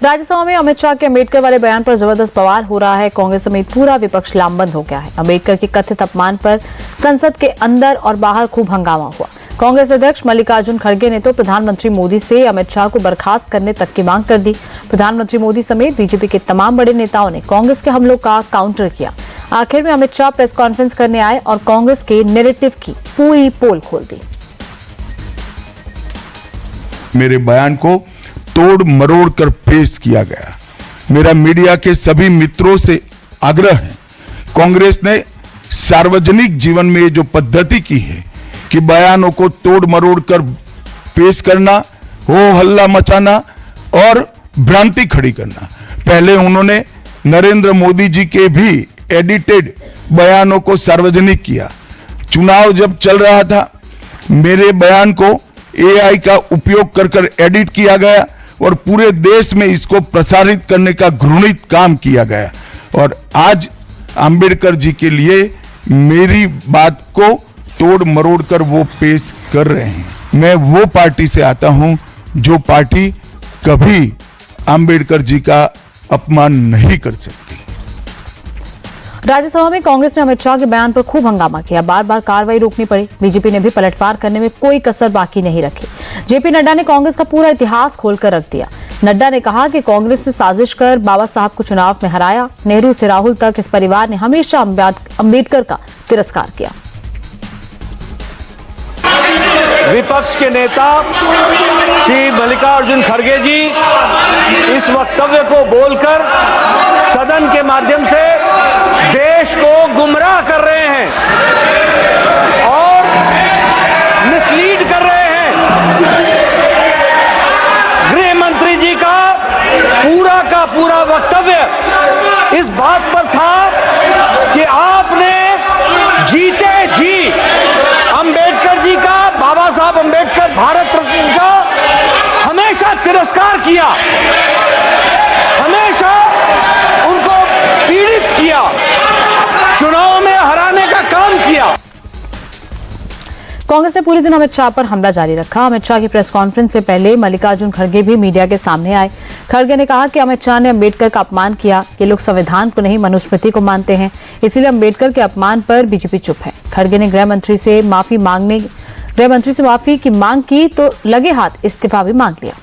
राज्यसभा में अमित शाह के अम्बेडकर वाले बयान पर जबरदस्त बवाल हो रहा है। कांग्रेस समेत पूरा विपक्ष लामबंद हो गया है। अम्बेडकर के कथित अपमान पर संसद के अंदर और बाहर खूब हंगामा हुआ। कांग्रेस अध्यक्ष मल्लिकार्जुन खड़गे ने तो प्रधानमंत्री मोदी से अमित शाह को बर्खास्त करने तक की मांग कर दी। प्रधानमंत्री मोदी समेत बीजेपी के तमाम बड़े नेताओं ने कांग्रेस के हमलों का काउंटर किया। आखिर में अमित शाह प्रेस कॉन्फ्रेंस करने आए और कांग्रेस के नैरेटिव की पूरी पोल खोल दी। मेरे बयान को तोड़ मरोड़ कर पेश किया गया। मेरा मीडिया के सभी मित्रों से आग्रह है, कांग्रेस ने सार्वजनिक जीवन में जो पद्धति की है कि बयानों को तोड़ मरोड़ कर पेश करना, हो हल्ला मचाना और भ्रांति खड़ी करना। पहले उन्होंने नरेंद्र मोदी जी के भी एडिटेड बयानों को सार्वजनिक किया। चुनाव जब चल रहा था, मेरे बयान को एआई का उपयोग कर एडिट किया गया और पूरे देश में इसको प्रसारित करने का घृणित काम किया गया। और आज अंबेडकर जी के लिए मेरी बात को तोड़ मरोड़ कर वो पेश कर रहे हैं। मैं वो पार्टी से आता हूं जो पार्टी कभी अंबेडकर जी का अपमान नहीं कर सकती। राज्यसभा में कांग्रेस ने अमित शाह के बयान पर खूब हंगामा किया। बार बार कार्रवाई रोकनी पड़ी। बीजेपी ने भी पलटवार करने में कोई कसर बाकी नहीं रखी। जेपी नड्डा ने कांग्रेस का पूरा इतिहास खोलकर रख दिया। नड्डा ने कहा कि कांग्रेस से साजिश कर बाबा साहब को चुनाव में हराया। नेहरू से राहुल तक इस परिवार ने हमेशा अम्बेडकर का तिरस्कार किया। विपक्ष के नेता श्री मल्लिकार्जुन खड़गे जी इस वक्तव्य को बोलकर सदन के माध्यम से देश को गुमराह कर रहे हैं और मिसलीड कर रहे हैं। गृह मंत्री जी का पूरा वक्तव्य इस बात पर था कि आपने जीते जी अंबेडकर जी का, बाबा साहब अंबेडकर भारत रत्न का हमेशा तिरस्कार किया, हमेशा उनको पीड़ित किया, चुनाव में हराने का काम किया। कांग्रेस ने पूरे दिन अमित शाह पर हमला जारी रखा। अमित शाह की प्रेस कॉन्फ्रेंस से पहले मल्लिकार्जुन खड़गे भी मीडिया के सामने आए। खड़गे ने कहा कि अमित शाह ने अम्बेडकर का अपमान किया। ये लोग संविधान को नहीं, मनुस्मृति को मानते हैं, इसीलिए अम्बेडकर के अपमान पर बीजेपी चुप है। खड़गे ने गृह मंत्री से माफी की मांग की तो लगे हाथ इस्तीफा भी मांग लिया।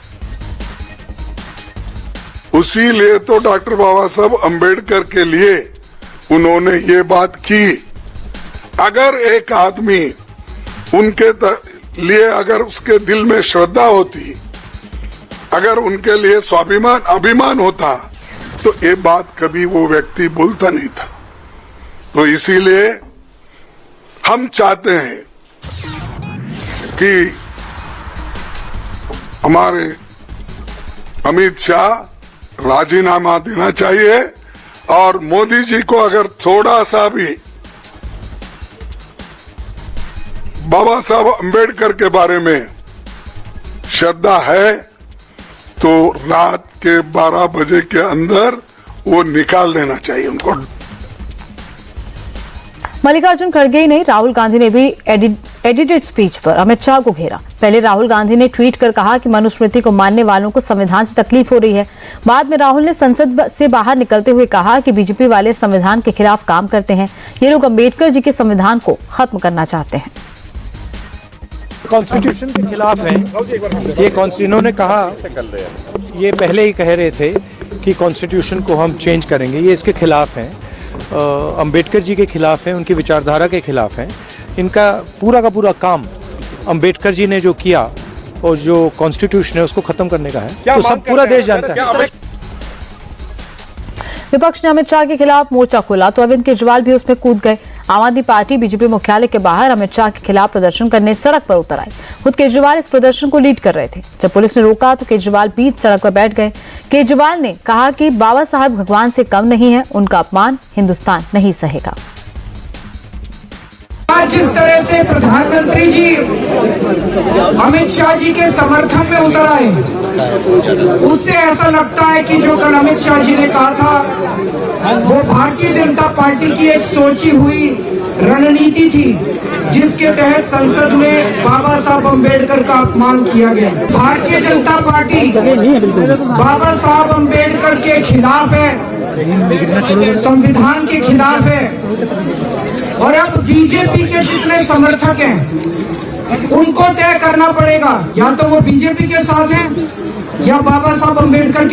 उसी लिए तो डॉक्टर बाबा साहब अम्बेडकर के लिए उन्होंने ये बात की। अगर एक आदमी उनके लिए, अगर उसके दिल में श्रद्धा होती, अगर उनके लिए स्वाभिमान अभिमान होता, तो ये बात कभी वो व्यक्ति बोलता नहीं था। तो इसीलिए हम चाहते हैं कि हमारे अमित शाह राजीनामा देना चाहिए और मोदी जी को अगर थोड़ा सा भी बाबा साहब अम्बेडकर के बारे में श्रद्धा है तो रात के 12 बजे के अंदर वो निकाल देना चाहिए उनको। मल्लिकार्जुन खड़गे ही नहीं, राहुल गांधी ने भी एडिटेड स्पीच पर अमित शाह को घेरा। पहले राहुल गांधी ने ट्वीट कर कहा कि मनुस्मृति को मानने वालों को संविधान से तकलीफ हो रही है। बाद में राहुल ने संसद से बाहर निकलते हुए कहा कि बीजेपी वाले संविधान के खिलाफ काम करते हैं। ये लोग अम्बेडकर जी के संविधान को खत्म करना चाहते हैं। कॉन्स्टिट्यूशन के खिलाफ है ये। इन्होंने कहा, ये पहले ही कह रहे थे कि कॉन्स्टिट्यूशन को हम चेंज करेंगे। ये इसके खिलाफ हैं, अंबेडकर जी के खिलाफ हैं, उनकी विचारधारा के खिलाफ हैं। इनका पूरा का पूरा काम अंबेडकर जी ने जो किया और जो कॉन्स्टिट्यूशन है उसको खत्म करने का है, तो सब पूरा देश जानता है। विपक्ष ने अमित शाह के खिलाफ मोर्चा खोला तो अरविंद केजरीवाल भी उसमें कूद गए। आम आदमी पार्टी बीजेपी मुख्यालय के बाहर अमित शाह के खिलाफ प्रदर्शन करने सड़क पर उतर आई। खुद केजरीवाल इस प्रदर्शन को लीड कर रहे थे। जब पुलिस ने रोका तो केजरीवाल बीच सड़क पर बैठ गए। केजरीवाल ने कहा कि बाबा साहब भगवान से कम नहीं है, उनका अपमान हिंदुस्तान नहीं सहेगा। जिस तरह से प्रधानमंत्री जी अमित शाह जी के समर्थन में उतर आए, उससे ऐसा लगता है कि जो कल अमित शाह जी ने कहा था वो भारतीय जनता पार्टी की एक सोची हुई रणनीति थी जिसके तहत संसद में बाबा साहब अम्बेडकर का अपमान किया गया। भारतीय जनता पार्टी बाबा साहब अम्बेडकर के खिलाफ है, संविधान के खिलाफ है। और अब बीजेपी के जितने समर्थक हैं उनको तय करना पड़ेगा, या तो वो बीजेपी के साथ हैं या बाबा साहब अम्बेडकर के